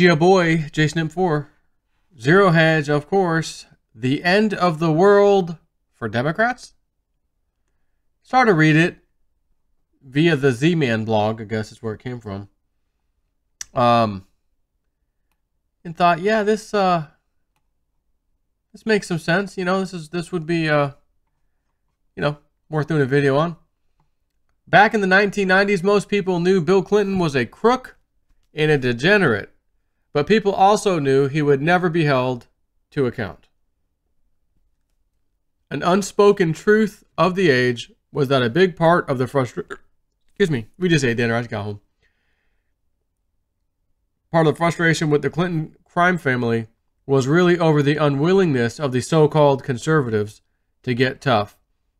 ya boy, Jason M4. Zero hedge, of course. The end of the world for Democrats? Started to read it via the Z-Man blog, I guess is where it came from. And thought, yeah, this makes some sense. You know, this would be worth doing a video on. Back in the 1990s, most people knew Bill Clinton was a crook and a degenerate, but people also knew he would never be held to account. An unspoken truth of the age was that a big part of the frustration, we just ate dinner, I just got home. Part of the frustration with the Clinton crime family was really over the unwillingness of the so-called conservatives to get tough.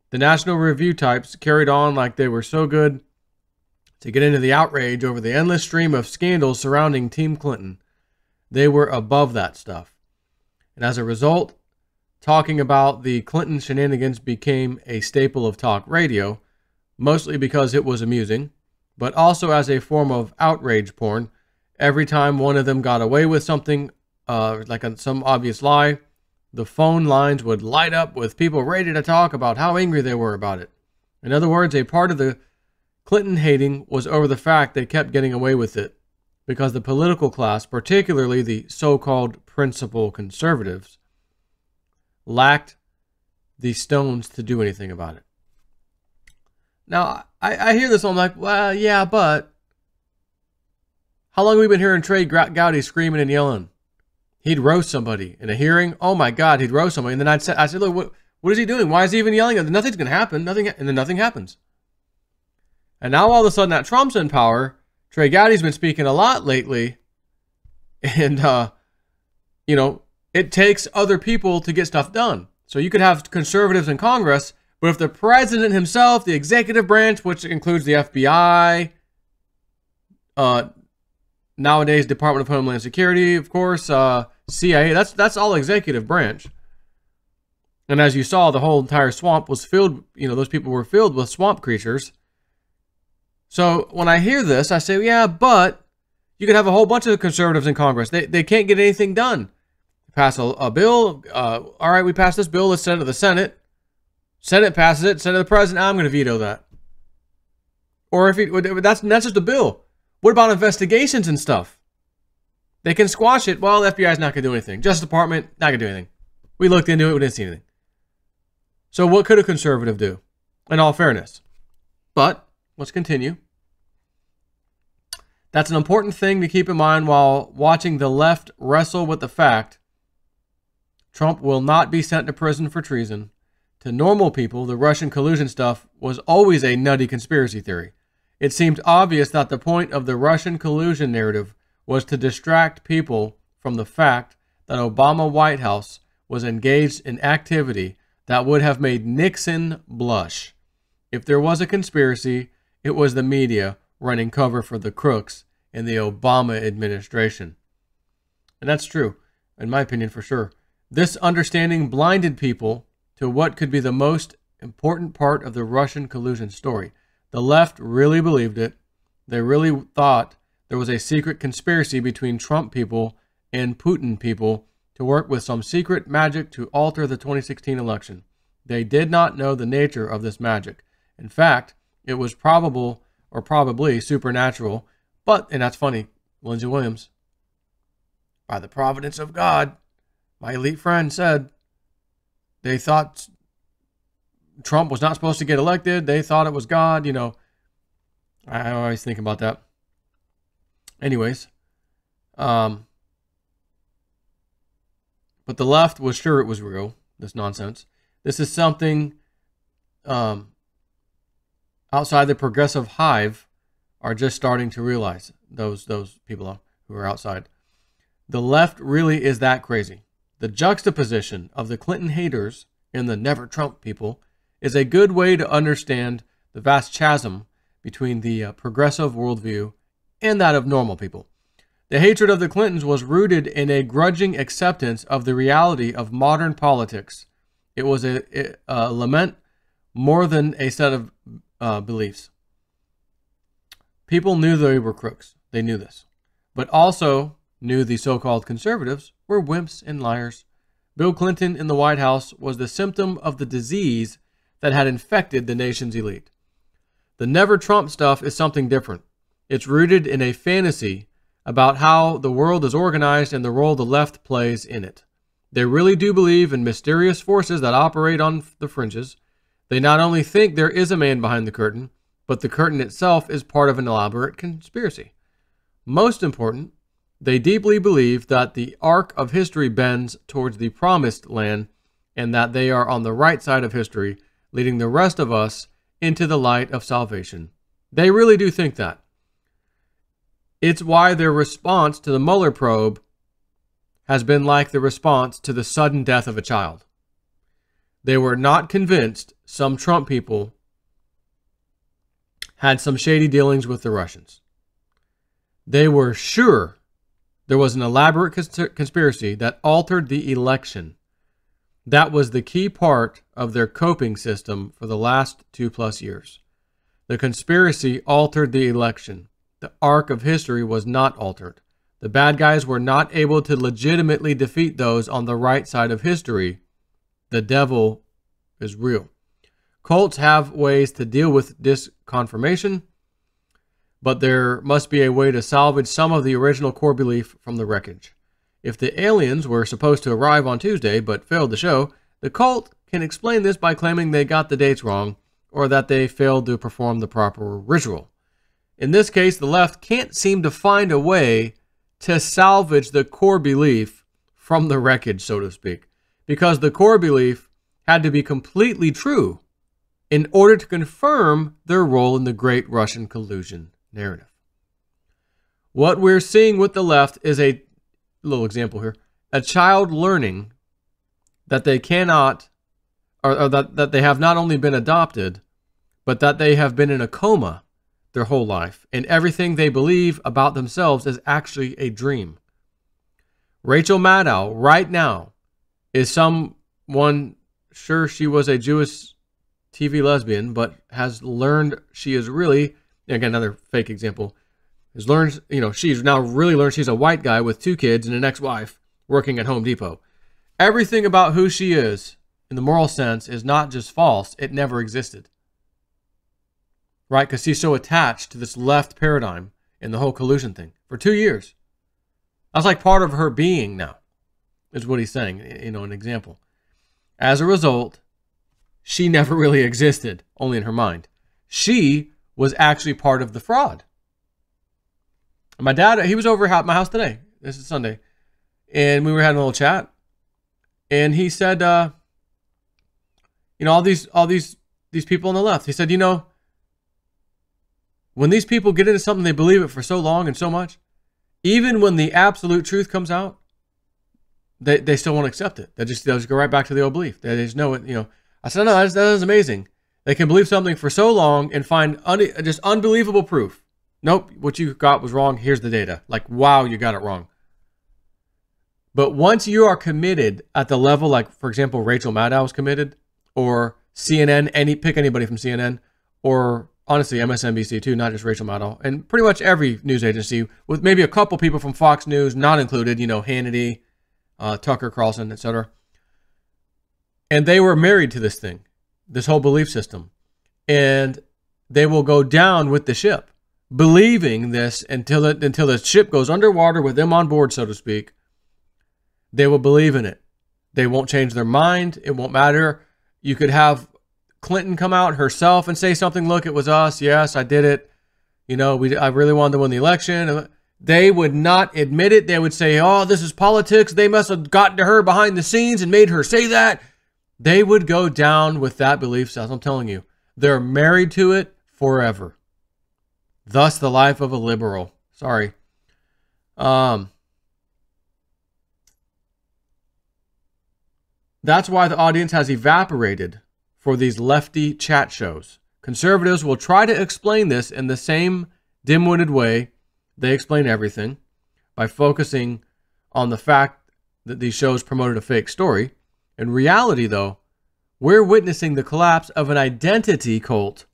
The National Review types carried on like they were so good to get into the outrage over the endless stream of scandals surrounding Team Clinton. They were above that stuff. And as a result, talking about the Clinton shenanigans became a staple of talk radio, mostly because it was amusing, but also as a form of outrage porn. Every time one of them got away with something, some obvious lie, the phone lines would light up with people ready to talk about how angry they were about it. In other words, a part of the Clinton hating was over the fact they kept getting away with it because the political class, particularly the so-called principal conservatives, lacked the stones to do anything about it. Now, I hear this, I'm like, well, yeah, but how long have we been hearing Trey Gowdy screaming and yelling? He'd roast somebody in a hearing. Oh my God, he'd roast somebody. And then I said, look, what is he doing? Why is he even yelling? Nothing's going to happen. And then nothing happens. And now all of a sudden that Trump's in power, Trey Gowdy's been speaking a lot lately. And, it takes other people to get stuff done. So you could have conservatives in Congress, but if the president himself, the executive branch, which includes the FBI, nowadays Department of Homeland Security, of course, CIA, that's all executive branch. And as you saw, the whole entire swamp was filled, those people were filled with swamp creatures. So when I hear this, I say, yeah, but you could have a whole bunch of conservatives in Congress. They can't get anything done. Pass a bill. All right, we passed this bill. Let's send it to the Senate. Senate passes it. Send it to the president. I'm going to veto that. Or if that's just a bill. What about investigations and stuff? They can squash it. Well, the FBI is not going to do anything. Justice Department, not going to do anything. We looked into it. We didn't see anything. So what could a conservative do? In all fairness. But let's continue. That's an important thing to keep in mind while watching the left wrestle with the fact Trump will not be sent to prison for treason. To normal people, the Russian collusion stuff was always a nutty conspiracy theory. It seemed obvious that the point of the Russian collusion narrative was to distract people from the fact that Obama White House was engaged in activity that would have made Nixon blush. If there was a conspiracy, it was the media running cover for the crooks in the Obama administration. And that's true, in my opinion, for sure. This understanding blinded people to what could be the most important part of the Russian collusion story. The left really believed it. They really thought there was a secret conspiracy between Trump people and Putin people to work with some secret magic to alter the 2016 election. They did not know the nature of this magic. In fact, it was probably supernatural. But, and that's funny, Lindsey Williams, by the providence of God, my elite friend said they thought Trump was not supposed to get elected. They thought it was God, I always think about that. Anyways, but the left was sure it was real, this nonsense. This is something outside the progressive hive are just starting to realize, those people who are outside. The left really is that crazy. The juxtaposition of the Clinton haters and the never Trump people is a good way to understand the vast chasm between the progressive worldview and that of normal people. The hatred of the Clintons was rooted in a grudging acceptance of the reality of modern politics. It was a lament more than a set of beliefs. People knew they were crooks. They knew this. But also, knew the so-called conservatives were wimps and liars. Bill Clinton in the White House was the symptom of the disease that had infected the nation's elite. The Never Trump stuff is something different. It's rooted in a fantasy about how the world is organized and the role the left plays in it. They really do believe in mysterious forces that operate on the fringes. They not only think there is a man behind the curtain, but the curtain itself is part of an elaborate conspiracy. Most important, they deeply believe that the arc of history bends towards the promised land and that they are on the right side of history, leading the rest of us into the light of salvation. They really do think that. It's why their response to the Mueller probe has been like the response to the sudden death of a child. They were not convinced some Trump people had some shady dealings with the Russians. They were sure there was an elaborate conspiracy that altered the election. That was the key part of their coping system for the last 2+ years. The conspiracy altered the election. The arc of history was not altered. The bad guys were not able to legitimately defeat those on the right side of history. The devil is real. Cults have ways to deal with disconfirmation, but there must be a way to salvage some of the original core belief from the wreckage. If the aliens were supposed to arrive on Tuesday but failed to show, the cult can explain this by claiming they got the dates wrong or that they failed to perform the proper ritual. In this case, the left can't seem to find a way to salvage the core belief from the wreckage, so to speak, because the core belief had to be completely true in order to confirm their role in the great Russian collusion narrative. What we're seeing with the left is a little example here, a child learning that they cannot, or that they have not only been adopted, but that they have been in a coma their whole life, and everything they believe about themselves is actually a dream. Rachel Maddow, right now, is someone, sure, she was a Jewish TV lesbian, but has learned she is really, again, another fake example, has learned, she's now really learned she's a white guy with 2 kids and an ex-wife working at Home Depot. Everything about who she is, in the moral sense, is not just false, it never existed. Right? Because she's so attached to this left paradigm and the whole collusion thing for 2 years. That's like part of her being now, is what he's saying, an example. As a result, she never really existed, only in her mind. She was actually part of the fraud. My dad, he was over at my house today. This is Sunday. And we were having a little chat. And he said, all these people on the left, he said, when these people get into something, they believe it for so long and so much, even when the absolute truth comes out, they still won't accept it. They'll just go right back to the old belief. They just know it, I said, no, that is amazing. They can believe something for so long and find just unbelievable proof. Nope, what you got was wrong. Here's the data. Like, wow, you got it wrong. But once you are committed at the level, like, for example, Rachel Maddow was committed, or CNN, pick anybody from CNN, or honestly, MSNBC too, not just Rachel Maddow, and pretty much every news agency, with maybe a couple people from Fox News not included, Hannity, Tucker Carlson, etc. And they were married to this thing, this whole belief system. And they will go down with the ship, believing this until the ship goes underwater with them on board, so to speak. They will believe in it. They won't change their mind. It won't matter. You could have Clinton come out herself and say something, look, it was us. Yes, I did it. I really wanted to win the election. They would not admit it. They would say, oh, this is politics. They must have gotten to her behind the scenes and made her say that. They would go down with that belief system. I'm telling you, they're married to it forever. Thus, the life of a liberal. Sorry. That's why the audience has evaporated for these lefty chat shows. Conservatives will try to explain this in the same dim-witted way they explain everything, by focusing on the fact that these shows promoted a fake story. In reality, though, we're witnessing the collapse of an identity cult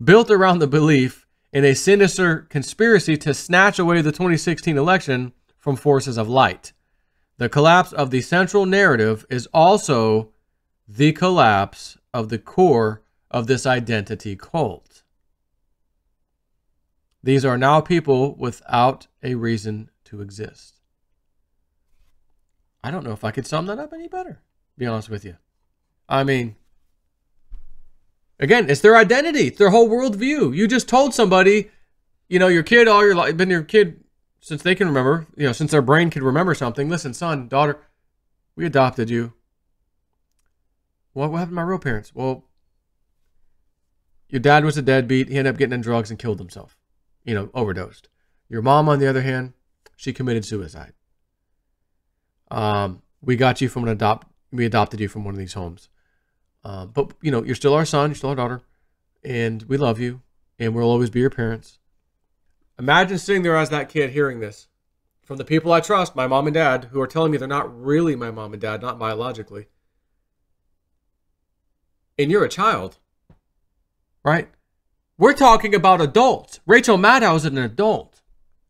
built around the belief in a sinister conspiracy to snatch away the 2016 election from forces of light. The collapse of the central narrative is also the collapse of the core of this identity cult. These are now people without a reason to exist. I don't know if I could sum that up any better, to be honest with you. I mean, again, it's their identity. It's their whole worldview. You just told somebody, you know, your kid all your life, been your kid since they can remember, you know, since their brain can remember something. Listen, son, daughter, we adopted you. What happened to my real parents? Well, your dad was a deadbeat. He ended up getting in drugs and killed himself. You know, overdosed. Your mom, on the other hand, she committed suicide. We got you from we adopted you from one of these homes. But, you know, you're still our son, you're still our daughter, and we love you, and we'll always be your parents. Imagine sitting there as that kid hearing this from the people I trust, my mom and dad, who are telling me they're not really my mom and dad, not biologically. And you're a child, right? We're talking about adults. Rachel Maddow is an adult.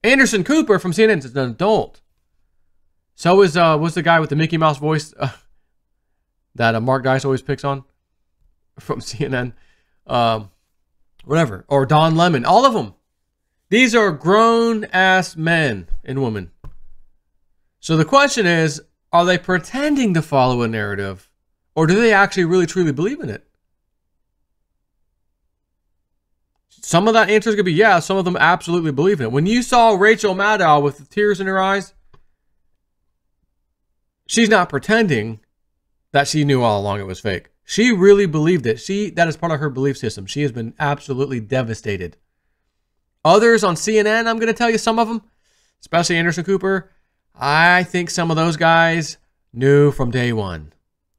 Anderson Cooper from CNN is an adult. So is what's the guy with the Mickey Mouse voice that Mark Dice always picks on from CNN? Whatever. Or Don Lemon. All of them. These are grown-ass men and women. So the question is, are they pretending to follow a narrative, or do they actually really truly believe in it? Some of that answer is going to be yeah, some of them absolutely believe in it. When you saw Rachel Maddow with the tears in her eyes, she's not pretending that she knew all along it was fake. She really believed it. That is part of her belief system. She has been absolutely devastated. Others on CNN, I'm going to tell you some of them, especially Anderson Cooper, I think some of those guys knew from day one.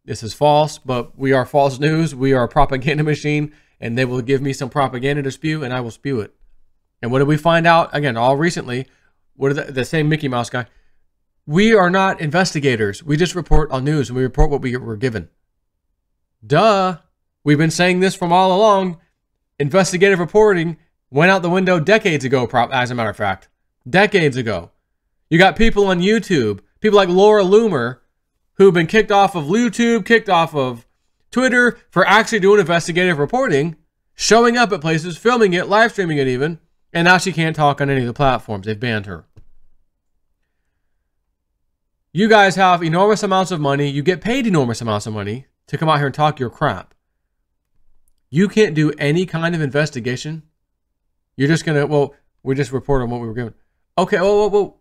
This is false, but we are false news. We are a propaganda machine, and they will give me some propaganda to spew, and I will spew it. And what did we find out? Again, all recently, what are the same Mickey Mouse guy? We are not investigators. We just report on news, and we report what we were given. Duh. We've been saying this from all along. Investigative reporting went out the window decades ago, as a matter of fact. Decades ago. You got people on YouTube, people like Laura Loomer, who've been kicked off of YouTube, kicked off of Twitter for actually doing investigative reporting, showing up at places, filming it, live streaming it even, and now she can't talk on any of the platforms. They've banned her. You guys have enormous amounts of money. You get paid enormous amounts of money to come out here and talk your crap. You can't do any kind of investigation. You're just going to, well, we just report on what we were given. Okay, well,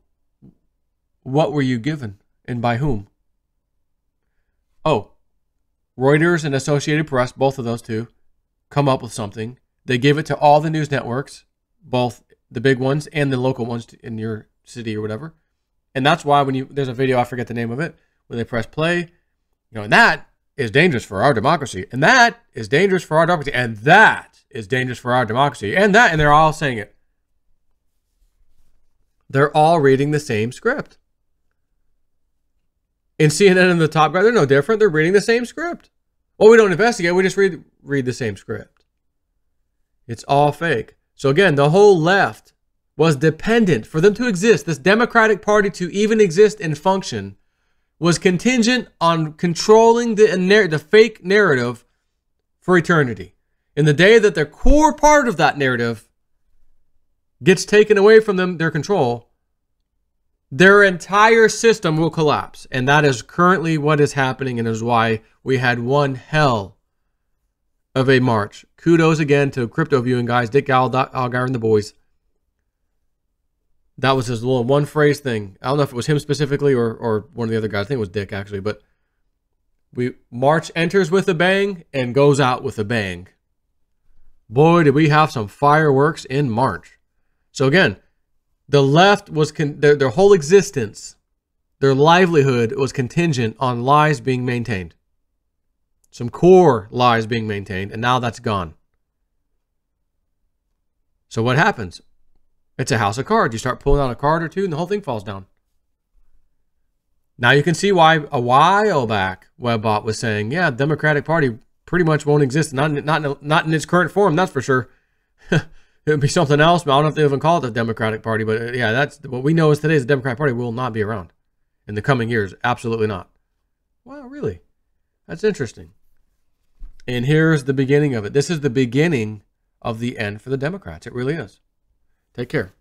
what were you given and by whom? Oh, Reuters and Associated Press, both of those two, come up with something. They give it to all the news networks, both the big ones and the local ones in your city or whatever. And that's why there's a video, I forget the name of it, when they press play, you know, and that is dangerous for our democracy. And that is dangerous for our democracy. And that is dangerous for our democracy. And they're all saying it. They're all reading the same script. In CNN and the top guy, they're no different. They're reading the same script. Well, we don't investigate. We just read the same script. It's all fake. So again, the whole left was dependent for them to exist. This Democratic Party to even exist and function was contingent on controlling the fake narrative for eternity. In the day that the core part of that narrative gets taken away from them, their control, their entire system will collapse. And that is currently what is happening, and is why we had one hell of a March. Kudos again to crypto viewing guys, Dick Algar and the boys. That was his little one phrase thing. I don't know if it was him specifically or one of the other guys. I think it was Dick actually, but March enters with a bang and goes out with a bang. Boy, did we have some fireworks in March. So again, the left was, their whole existence, their livelihood was contingent on lies being maintained. Some core lies being maintained, and now that's gone. So what happens? It's a house of cards. You start pulling out a card or two, and the whole thing falls down. Now you can see why a while back Webbot was saying, yeah, the Democratic Party pretty much won't exist, not in its current form, that's for sure. It would be something else, but I don't know if they even call it the Democratic Party. But yeah, that's what we know is today is the Democratic Party will not be around in the coming years. Absolutely not. Wow, really? That's interesting. And here's the beginning of it. This is the beginning of the end for the Democrats. It really is. Take care.